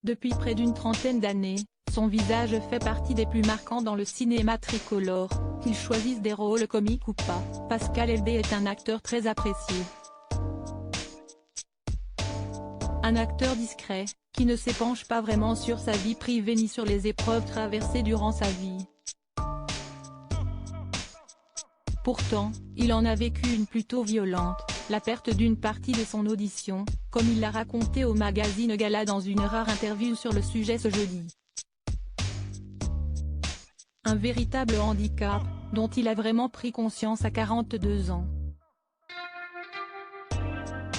Depuis près d'une trentaine d'années, son visage fait partie des plus marquants dans le cinéma tricolore, qu'il choisisse des rôles comiques ou pas. Pascal Elbé est un acteur très apprécié. Un acteur discret, qui ne s'épanche pas vraiment sur sa vie privée ni sur les épreuves traversées durant sa vie. Pourtant, il en a vécu une plutôt violente, la perte d'une partie de son audition, comme il l'a raconté au magazine Gala dans une rare interview sur le sujet ce jeudi. Un véritable handicap, dont il a vraiment pris conscience à 42 ans.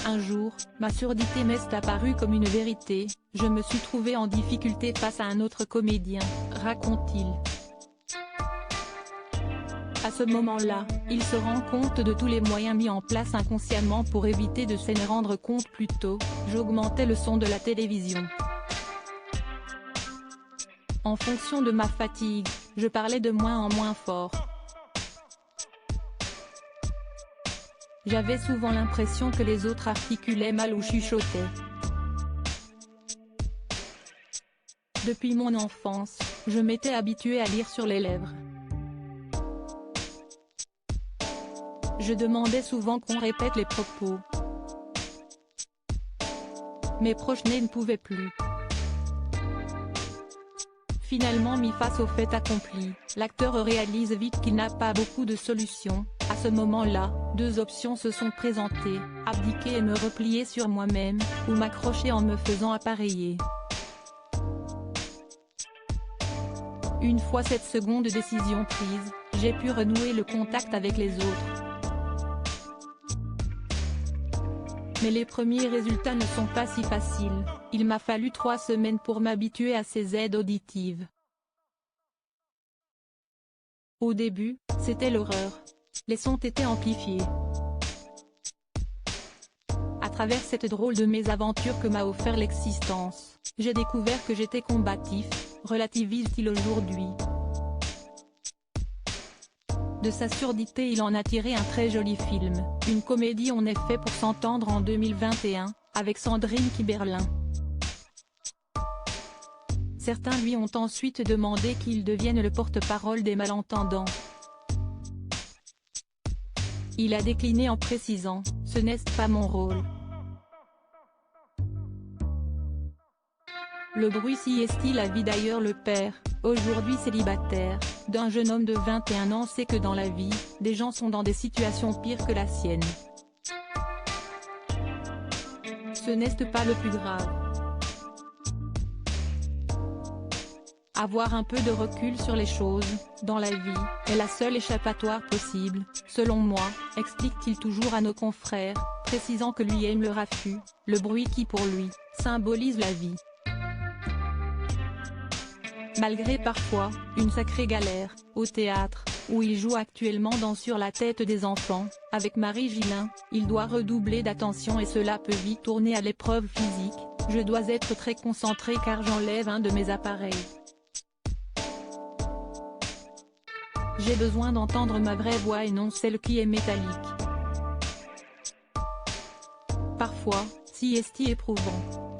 Un jour, ma surdité m'est apparue comme une vérité, je me suis trouvé en difficulté face à un autre comédien, raconte-t-il. À ce moment-là, il se rend compte de tous les moyens mis en place inconsciemment pour éviter de s'en rendre compte plus tôt. J'augmentais le son de la télévision. En fonction de ma fatigue, je parlais de moins en moins fort. J'avais souvent l'impression que les autres articulaient mal ou chuchotaient. Depuis mon enfance, je m'étais habitué à lire sur les lèvres. Je demandais souvent qu'on répète les propos. Mes proches ne pouvaient plus. Finalement mis face au fait accompli, l'acteur réalise vite qu'il n'a pas beaucoup de solutions. À ce moment-là, deux options se sont présentées, abdiquer et me replier sur moi-même, ou m'accrocher en me faisant appareiller. Une fois cette seconde décision prise, j'ai pu renouer le contact avec les autres. Mais les premiers résultats ne sont pas si faciles, il m'a fallu 3 semaines pour m'habituer à ces aides auditives. Au début, c'était l'horreur. Les sons étaient amplifiés. À travers cette drôle de mésaventure que m'a offert l'existence, j'ai découvert que j'étais combatif, relativise-t-il aujourd'hui. De sa surdité il en a tiré un très joli film, une comédie On est fait pour s'entendre en 2021, avec Sandrine Kiberlin. Certains lui ont ensuite demandé qu'il devienne le porte-parole des malentendants. Il a décliné en précisant « Ce n'est pas mon rôle ». Le bruit si est-il a vie d'ailleurs le père, aujourd'hui célibataire, d'un jeune homme de 21 ans sait que dans la vie, des gens sont dans des situations pires que la sienne. Ce n'est pas le plus grave. Avoir un peu de recul sur les choses, dans la vie, est la seule échappatoire possible, selon moi, explique-t-il toujours à nos confrères, précisant que lui aime le raffut, le bruit qui pour lui, symbolise la vie. Malgré parfois, une sacrée galère, au théâtre, où il joue actuellement dans Sur la tête des enfants, avec Marie Gillin, il doit redoubler d'attention et cela peut vite tourner à l'épreuve physique, je dois être très concentré car j'enlève un de mes appareils. J'ai besoin d'entendre ma vraie voix et non celle qui est métallique. Parfois, si est éprouvant.